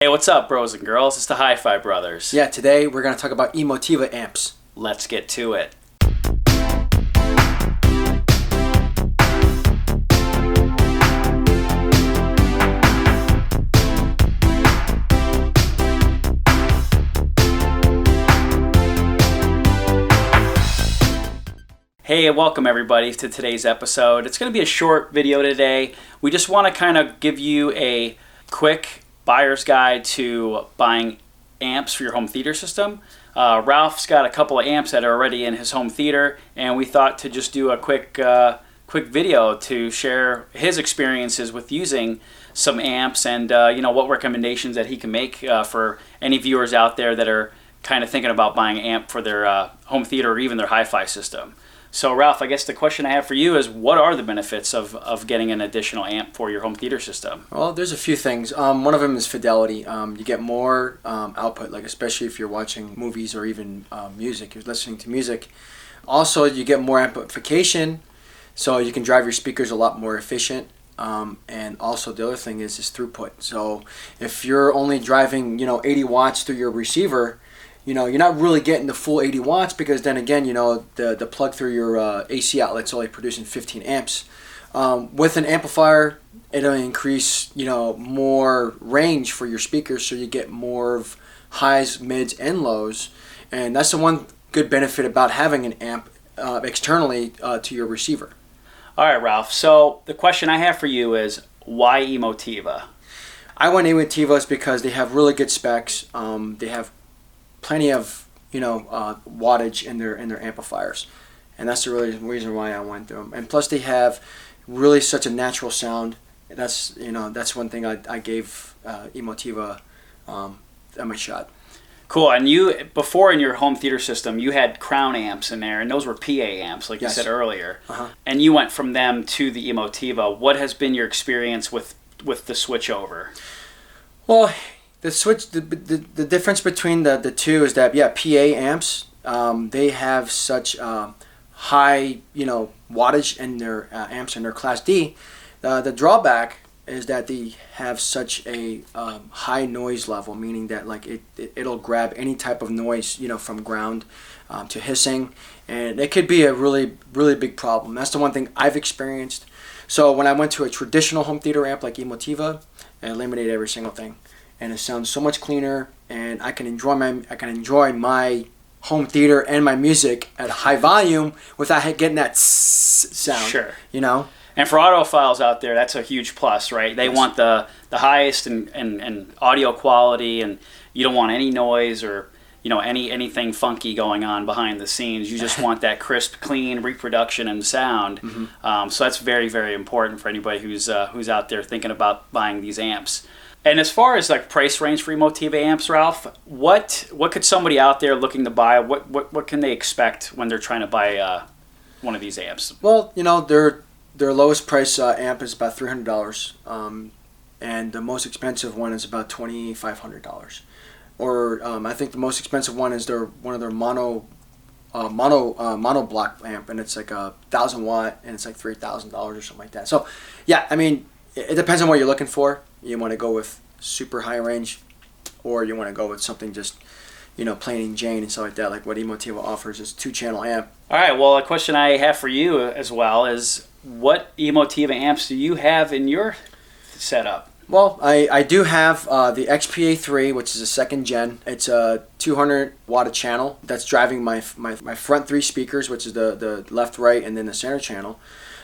Hey, what's up, bros and girls? It's the HiFi Brothers. Yeah, today we're going to talk about Emotiva amps. Let's get to it. Hey, welcome everybody to today's episode. It's going to be a short video today. We just want to kind of give you a quick buyer's guide to buying amps for your home theater system. Ralph's got a couple of amps that are already in his home theater, and we thought to just do a quick video to share his experiences with using some amps and what recommendations that he can make for any viewers out there that are kind of thinking about buying an amp for their home theater or even their hi-fi system. So Ralph, I guess the question I have for you is, what are the benefits of getting an additional amp for your home theater system? Well, there's a few things. One of them is fidelity. You get more output, like especially if you're watching movies or even music, you're listening to music. Also, you get more amplification, so you can drive your speakers a lot more efficient. And also the other thing is throughput. So if you're only driving 80 watts through your receiver, you're not really getting the full 80 watts because then again, the plug through your AC outlet's only producing 15 amps. With an amplifier, it'll increase, more range for your speakers, so you get more of highs, mids, and lows. And that's the one good benefit about having an amp externally to your receiver. All right, Ralph. So the question I have for you is, why Emotiva? I went Emotivas because they have really good specs. They have plenty of wattage in their amplifiers, and that's the really reason why I went through them. And plus, they have really such a natural sound. That's one thing I gave Emotiva my shot. Cool. And you, before in your home theater system, you had Crown amps in there, and those were PA amps, like Yes. you said earlier. Uh-huh. And you went from them to the Emotiva. What has been your experience with the switch over? Well, the difference between the two is that PA amps, they have such high wattage in their amps in their Class D. The drawback is that they have such a high noise level, meaning that it'll grab any type of noise from ground to hissing, and it could be a really big problem. That's the one thing I've experienced. So when I went to a traditional home theater amp like Emotiva, it eliminated every single thing. And it sounds so much cleaner, and I can enjoy my home theater and my music at high volume without getting that sound. Sure. And for audiophiles out there, that's a huge plus, right? They Yes. want the highest and audio quality, and you don't want any noise or anything funky going on behind the scenes. You just want that crisp, clean reproduction and sound. Mm-hmm. So that's very, very important for anybody who's out there thinking about buying these amps. And as far as price range for Emotiva amps, Ralph, what could somebody out there looking to buy? What can they expect when they're trying to buy one of these amps? Well, their lowest price amp is about $300, and the most expensive one is about $2,500. Or I think the most expensive one is one of their mono block amp, and it's like 1,000 watt, and it's like $3,000 or something like that. So yeah, I mean, it depends on what you're looking for. You want to go with super high range, or you want to go with something just plain and Jane and stuff like that, like what Emotiva offers is 2-channel amp. All right, well, a question I have for you as well is, what Emotiva amps do you have in your setup? Well, I do have the HiFi A-300, which is a 2nd gen. It's a 200 watt channel that's driving my front 3 speakers, which is the left, right, and then the center channel.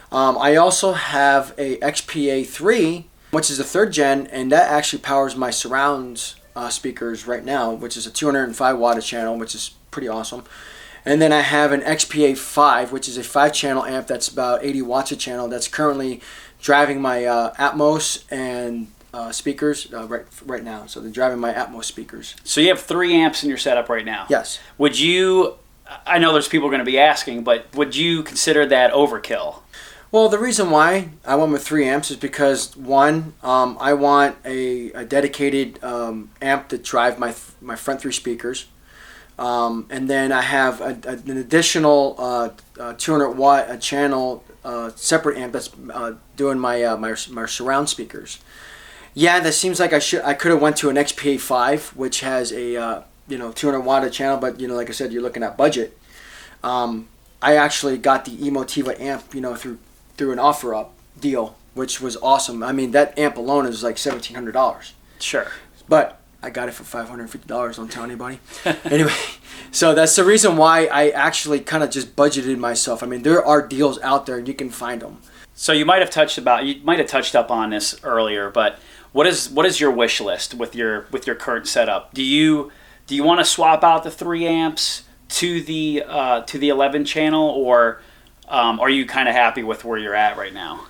I also have a HiFi A-300, which is a 3rd gen, and that actually powers my surrounds speakers right now, which is a 205 watt channel, which is pretty awesome. And then I have an HiFi A-500, which is a 5-channel amp that's about 80 watts a channel, that's currently driving my Atmos and speakers right now. So they're driving my Atmos speakers. So you have 3 amps in your setup right now. Yes. I know there's people going to be asking, but would you consider that overkill? Well, the reason why I went with 3 amps is because, one, I want a dedicated amp to drive my front 3 speakers. And then I have an additional 200 watt channel separate amp that's doing my surround speakers. Yeah, that seems like I could have went to an XPA5, which has a 200 watt channel, but like I said, you're looking at budget. I actually got the Emotiva amp, through an offer-up deal, which was awesome. I mean, that amp alone is like $1,700. Sure. But I got it for $550. Don't tell anybody. Anyway, so that's the reason why I actually kind of just budgeted myself. I mean, there are deals out there, and you can find them. So you might have touched up on this earlier, but what is your wish list with your current setup? Do you want to swap out the 3 amps to the 11 channel, or are you kind of happy with where you're at right now?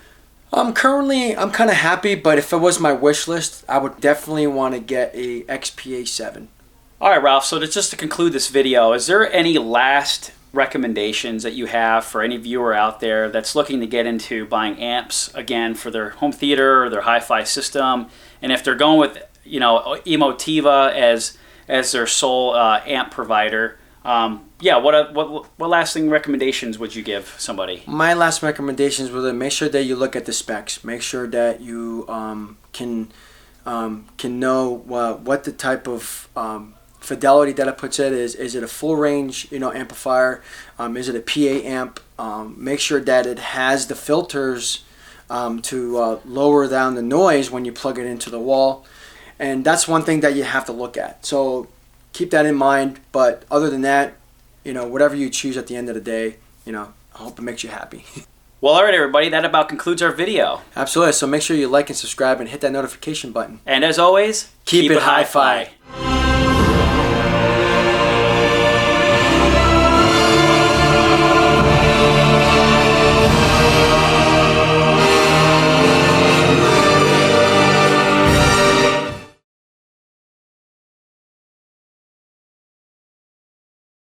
Currently, I'm kind of happy, but if it was my wish list, I would definitely want to get a XPA7. All right, Ralph, so just to conclude this video, is there any last recommendations that you have for any viewer out there that's looking to get into buying amps, again, for their home theater or their hi-fi system? And if they're going with, Emotiva as their sole amp provider, what lasting recommendations would you give somebody? My last recommendations were to make sure that you look at the specs. Make sure that you can know what the type of fidelity that it puts in is. Is it a full range amplifier? Is it a PA amp? Make sure that it has the filters to lower down the noise when you plug it into the wall. And that's one thing that you have to look at. So keep that in mind, but other than that, whatever you choose at the end of the day, I hope it makes you happy. Well, all right, everybody, that about concludes our video. Absolutely, so make sure you like and subscribe and hit that notification button. And as always, keep it hi-fi.